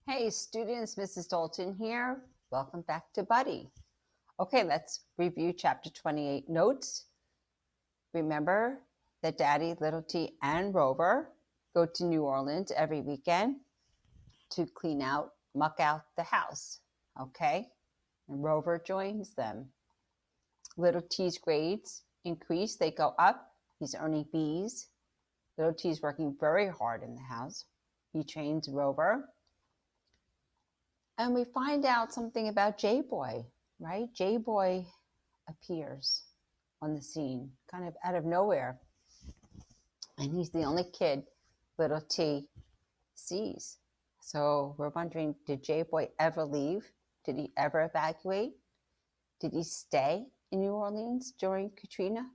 Hey students, Mrs. Doulton here. Welcome back to Buddy. Okay, let's review chapter 28 notes. Remember that Daddy, Little T, and Rover go to New Orleans every weekend to muck out the house, okay? And Rover joins them. Little T's grades increase, they go up. He's earning B's. Little T's working very hard in the house. He trains Rover. And we find out something about J-Boy, right? J-Boy appears on the scene, kind of out of nowhere. And he's the only kid Little T sees. So we're wondering, did J-Boy ever leave? Did he ever evacuate? Did he stay in New Orleans during Katrina?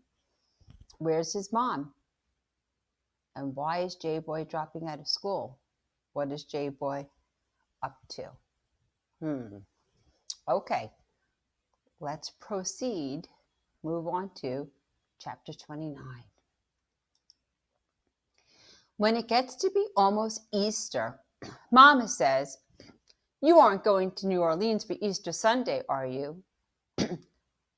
Where's his mom? And why is J-Boy dropping out of school? What is J-Boy up to? Okay, let's proceed. Move on to chapter 29. When it gets to be almost Easter, Mama says, "You aren't going to New Orleans for Easter Sunday, are you?"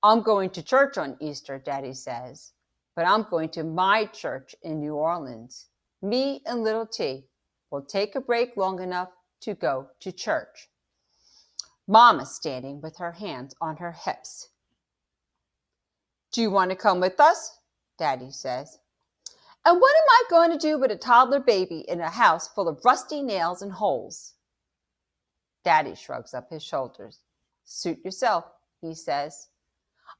"I'm going to church on Easter," Daddy says, "but I'm going to my church in New Orleans. Me and Little T will take a break long enough to go to church." Mama's standing with her hands on her hips. "Do you want to come with us?" Daddy says. "And what am I going to do with a toddler baby in a house full of rusty nails and holes?" Daddy shrugs up his shoulders. "Suit yourself," he says.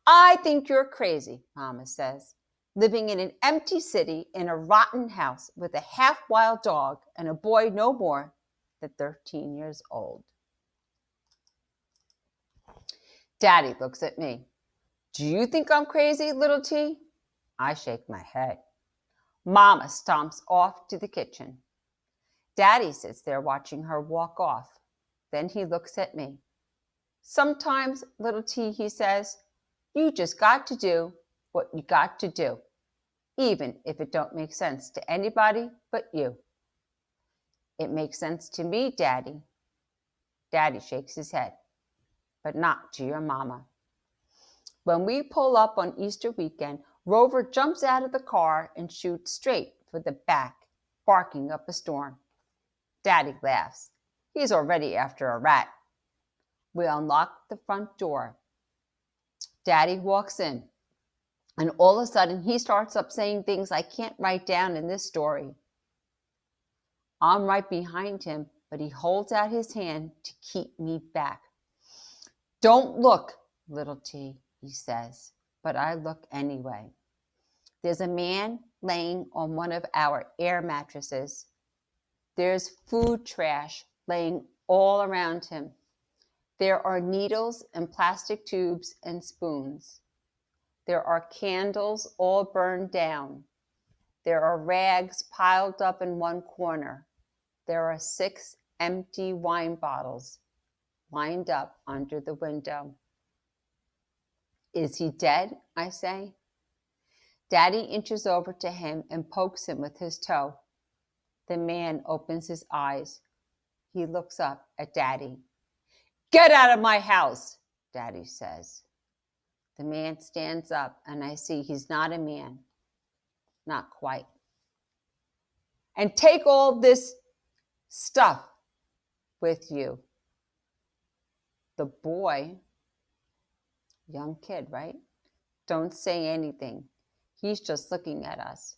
"I think you're crazy," Mama says, "living in an empty city in a rotten house with a half-wild dog and a boy no more than 13 years old." Daddy looks at me. "Do you think I'm crazy, Little T?" I shake my head. Mama stomps off to the kitchen. Daddy sits there watching her walk off. Then he looks at me. "Sometimes, Little T," he says, "you just got to do what you got to do, even if it don't make sense to anybody but you." "It makes sense to me, Daddy." Daddy shakes his head. "But not to your mama." When we pull up on Easter weekend, Rover jumps out of the car and shoots straight for the back, barking up a storm. Daddy laughs. He's already after a rat. We unlock the front door. Daddy walks in, and all of a sudden he starts up saying things I can't write down in this story. I'm right behind him, but he holds out his hand to keep me back. "Don't look, Little T," he says, but I look anyway. There's a man laying on one of our air mattresses. There's food trash laying all around him. There are needles and plastic tubes and spoons. There are candles all burned down. There are rags piled up in one corner. There are 6 empty wine bottles lined up under the window. "Is he dead?" I say. Daddy inches over to him and pokes him with his toe. The man opens his eyes. He looks up at Daddy. "Get out of my house," Daddy says. The man stands up, and I see he's not a man. Not quite. "And take all this stuff with you." The boy, young kid, right? Don't say anything. He's just looking at us.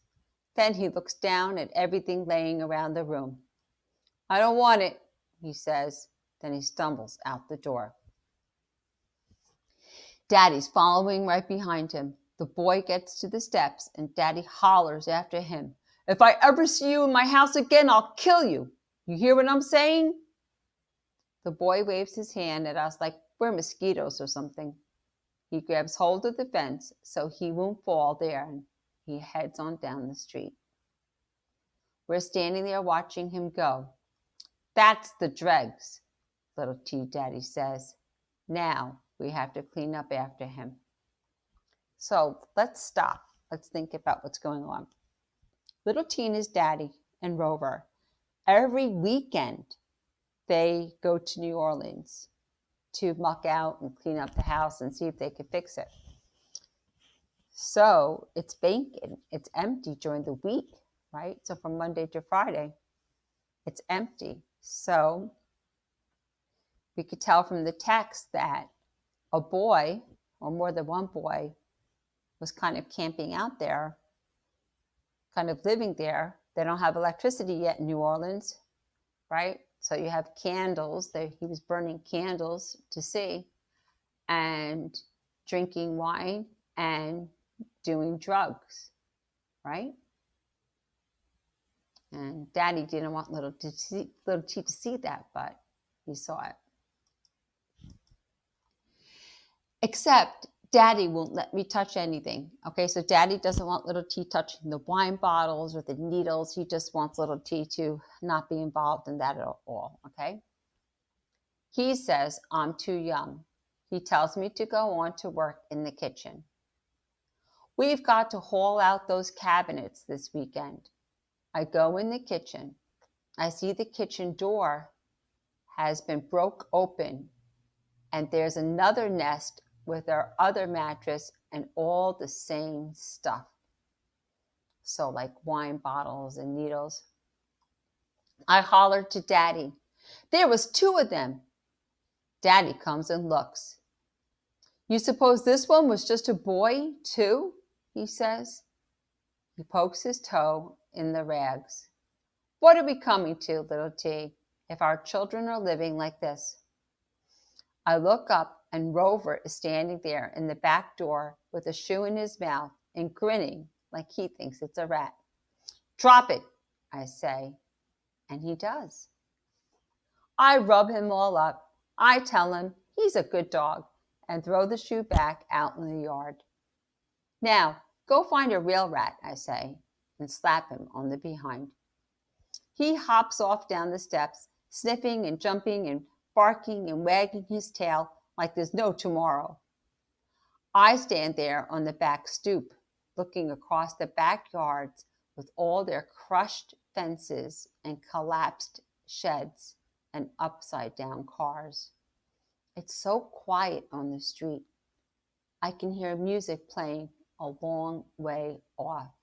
Then he looks down at everything laying around the room. "I don't want it," he says. Then he stumbles out the door. Daddy's following right behind him. The boy gets to the steps, and Daddy hollers after him. "If I ever see you in my house again, I'll kill you. You hear what I'm saying?" The boy waves his hand at us like we're mosquitoes or something. He grabs hold of the fence so he won't fall there, and he heads on down the street. We're standing there watching him go. "That's the dregs," Little T, Daddy says. "Now we have to clean up after him." So let's stop. Let's think about what's going on. Little T and his daddy and Rover, every weekend, they go to New Orleans to muck out and clean up the house and see if they could fix it. So it's vacant, it's empty during the week, right? So from Monday to Friday, it's empty. So we could tell from the text that a boy, or more than one boy, was kind of camping out there, kind of living there. They don't have electricity yet in New Orleans, right? So you have candles. He was burning candles to see, and drinking wine and doing drugs, right? And Daddy didn't want little T to see that, but he saw it. Except Daddy won't let me touch anything. Okay, so Daddy doesn't want little T touching the wine bottles or the needles. He just wants little T to not be involved in that at all, okay? He says I'm too young. He tells me to go on to work in the kitchen. We've got to haul out those cabinets this weekend. I go in the kitchen. I see the kitchen door has been broke open, and there's another nest with our other mattress and all the same stuff. So like wine bottles and needles. I hollered to Daddy. There was 2 of them. Daddy comes and looks. You suppose this one was just a boy too? He says. He pokes his toe in the rags. What are we coming to, little T, if our children are living like this? I look up and Rover is standing there in the back door with a shoe in his mouth and grinning like he thinks it's a rat. Drop it, I say, and he does. I rub him all up. I tell him he's a good dog and throw the shoe back out in the yard. Now, go find a real rat, I say, and slap him on the behind. He hops off down the steps, sniffing and jumping and barking and wagging his tail like there's no tomorrow. I stand there on the back stoop, looking across the backyards with all their crushed fences and collapsed sheds and upside down cars. It's so quiet on the street. I can hear music playing a long way off.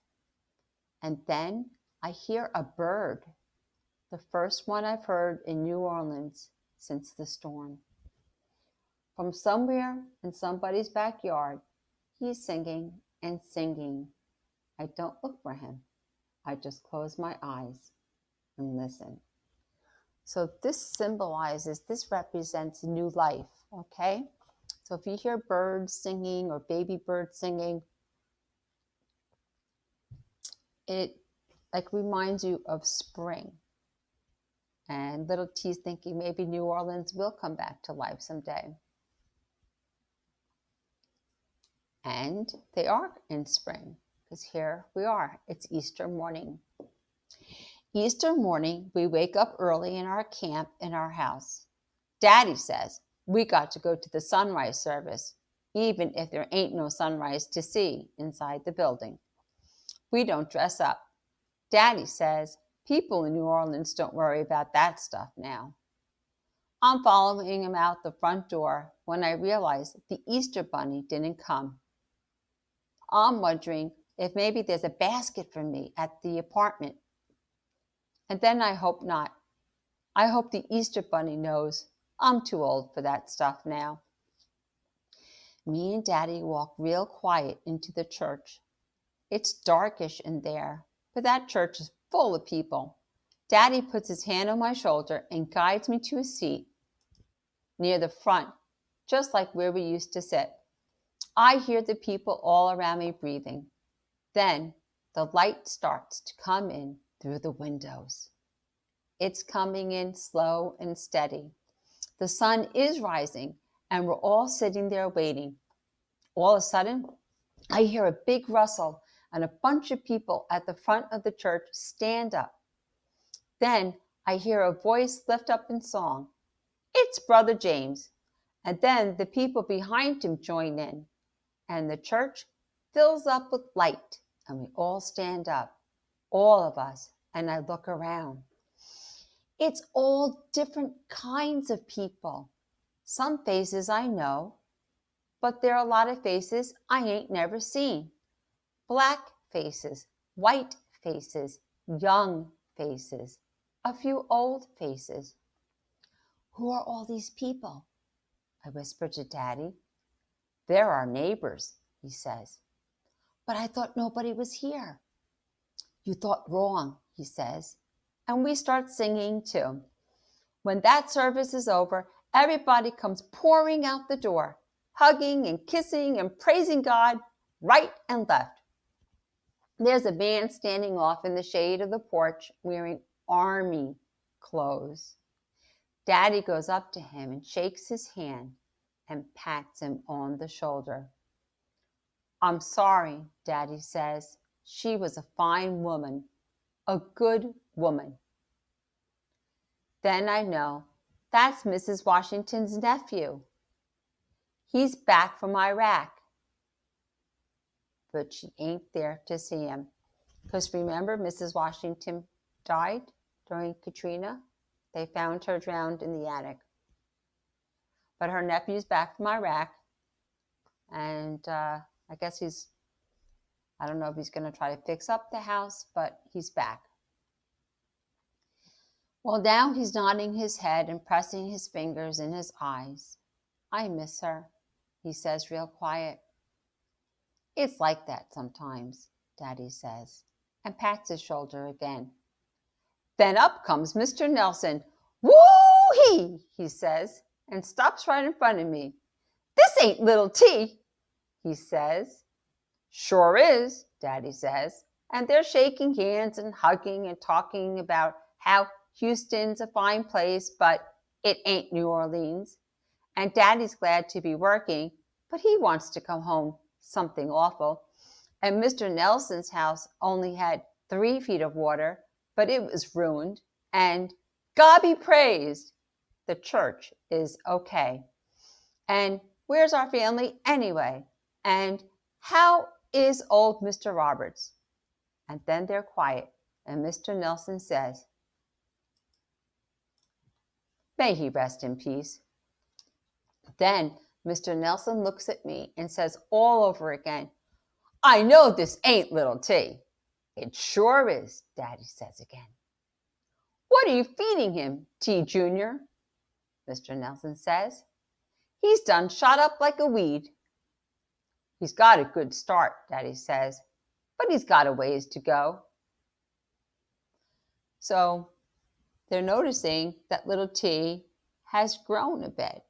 And then I hear a bird, the first one I've heard in New Orleans since the storm. From somewhere in somebody's backyard, he's singing and singing. I don't look for him. I just close my eyes and listen. So this represents new life, okay? So if you hear birds singing or baby birds singing, it like reminds you of spring. And little T's thinking maybe New Orleans will come back to life someday. And they are in spring, because here we are. It's Easter morning. Easter morning, we wake up early in our camp in our house. Daddy says we got to go to the sunrise service, even if there ain't no sunrise to see inside the building. We don't dress up. Daddy says people in New Orleans don't worry about that stuff now. I'm following him out the front door when I realize the Easter bunny didn't come. I'm wondering if maybe there's a basket for me at the apartment. And then I hope not. I hope the Easter bunny knows I'm too old for that stuff now. Me and Daddy walk real quiet into the church. It's darkish in there, but that church is full of people. Daddy puts his hand on my shoulder and guides me to a seat near the front, just like where we used to sit. I hear the people all around me breathing. Then the light starts to come in through the windows. It's coming in slow and steady. The sun is rising, and we're all sitting there waiting. All of a sudden, I hear a big rustle, and a bunch of people at the front of the church stand up. Then I hear a voice lift up in song. It's Brother James. And then the people behind him join in, and the church fills up with light, and we all stand up, all of us, and I look around. It's all different kinds of people. Some faces I know, but there are a lot of faces I ain't never seen. Black faces, white faces, young faces, a few old faces. Who are all these people? I whispered to Daddy. They're our neighbors, he says. But I thought nobody was here. You thought wrong, he says. And we start singing too. When that service is over, everybody comes pouring out the door, hugging and kissing and praising God right and left. There's a man standing off in the shade of the porch wearing army clothes. Daddy goes up to him and shakes his hand and pats him on the shoulder. I'm sorry, Daddy says. She was a fine woman, a good woman. Then I know that's Mrs. Washington's nephew. He's back from Iraq. But she ain't there to see him. Because remember, Mrs. Washington died during Katrina? They found her drowned in the attic. But her nephew's back from Iraq. And I guess I don't know if he's going to try to fix up the house, but he's back. Well, now he's nodding his head and pressing his fingers in his eyes. I miss her, he says real quiet. It's like that sometimes, Daddy says, and pats his shoulder again. Then up comes Mr. Nelson. Woo-hee, he says, and stops right in front of me. This ain't little T, he says. Sure is, Daddy says, and they're shaking hands and hugging and talking about how Houston's a fine place, but it ain't New Orleans. And Daddy's glad to be working, but he wants to come home something awful. And Mr. Nelson's house only had 3 feet of water, but it was ruined. And God be praised, the church is okay. And where's our family anyway? And how is old Mr. Roberts? And then they're quiet, and Mr. Nelson says, may he rest in peace. Then Mr. Nelson looks at me and says all over again, I know this ain't little T. It sure is, Daddy says again. What are you feeding him, T Jr.? Mr. Nelson says. He's done shot up like a weed. He's got a good start, Daddy says, but he's got a ways to go. So they're noticing that little T has grown a bit.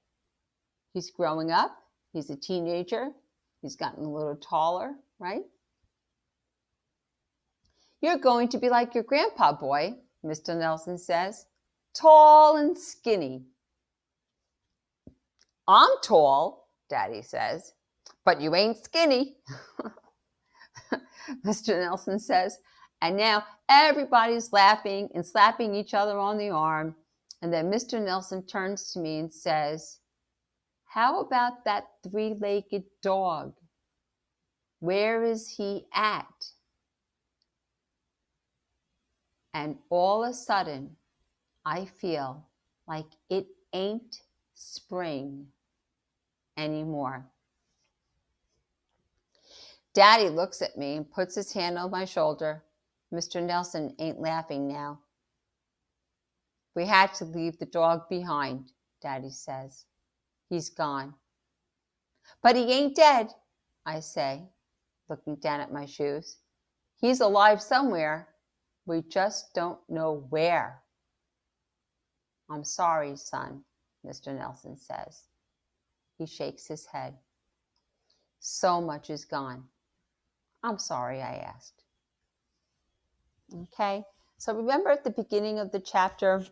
He's growing up. He's a teenager. He's gotten a little taller, right? You're going to be like your grandpa, boy, Mr. Nelson says. Tall and skinny. I'm tall, Daddy says, but you ain't skinny, Mr. Nelson says. And now everybody's laughing and slapping each other on the arm. And then Mr. Nelson turns to me and says, how about that 3-legged dog? Where is he at? And all of a sudden, I feel like it ain't spring anymore. Daddy looks at me and puts his hand on my shoulder. Mr. Nelson ain't laughing now. We had to leave the dog behind, Daddy says. He's gone. But he ain't dead, I say, looking down at my shoes. He's alive somewhere. We just don't know where. I'm sorry, son, Mr. Nelson says. He shakes his head. So much is gone. I'm sorry I asked. Okay, so remember at the beginning of the chapter,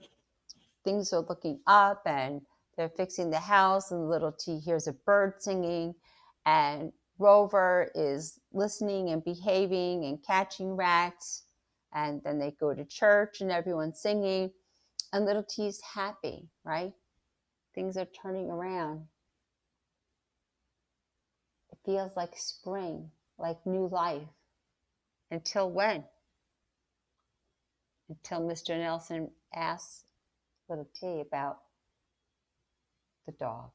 things are looking up and they're fixing the house, and little T hears a bird singing, and Rover is listening and behaving and catching rats. And then they go to church and everyone's singing, and little T's happy, right? Things are turning around. It feels like spring, like new life. Until when? Until Mr. Nelson asks little T about the dog.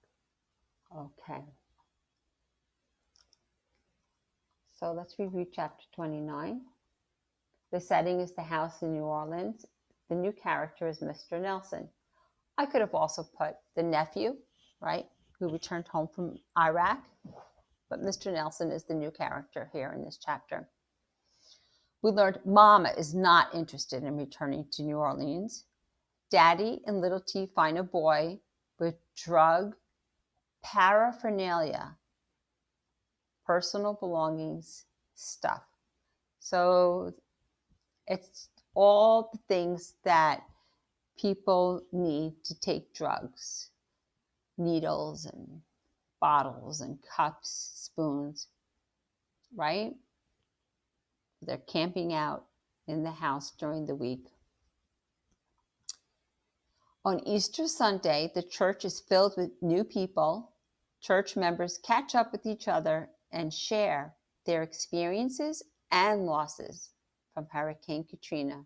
Okay. So let's review chapter 29. The setting is the house in New Orleans. The new character is Mr. Nelson. I could have also put the nephew, right, who returned home from Iraq. But Mr. Nelson is the new character here in this chapter. We learned Mama is not interested in returning to New Orleans. Daddy and little T find a boy with drug paraphernalia, personal belongings, stuff. So it's all the things that people need to take drugs, needles and bottles and cups, spoons, right? They're camping out in the house during the week. On Easter Sunday, the church is filled with new people. Church members catch up with each other and share their experiences and losses from Hurricane Katrina.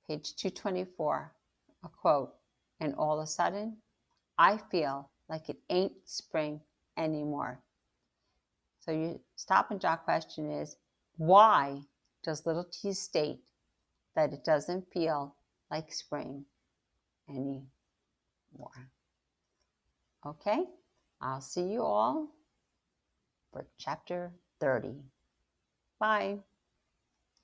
Page 224, a quote, "And all of a sudden, I feel like it ain't spring anymore." So your stop and jot question is, why does little T state that it doesn't feel like spring anymore? Okay, I'll see you all for chapter 30. Bye.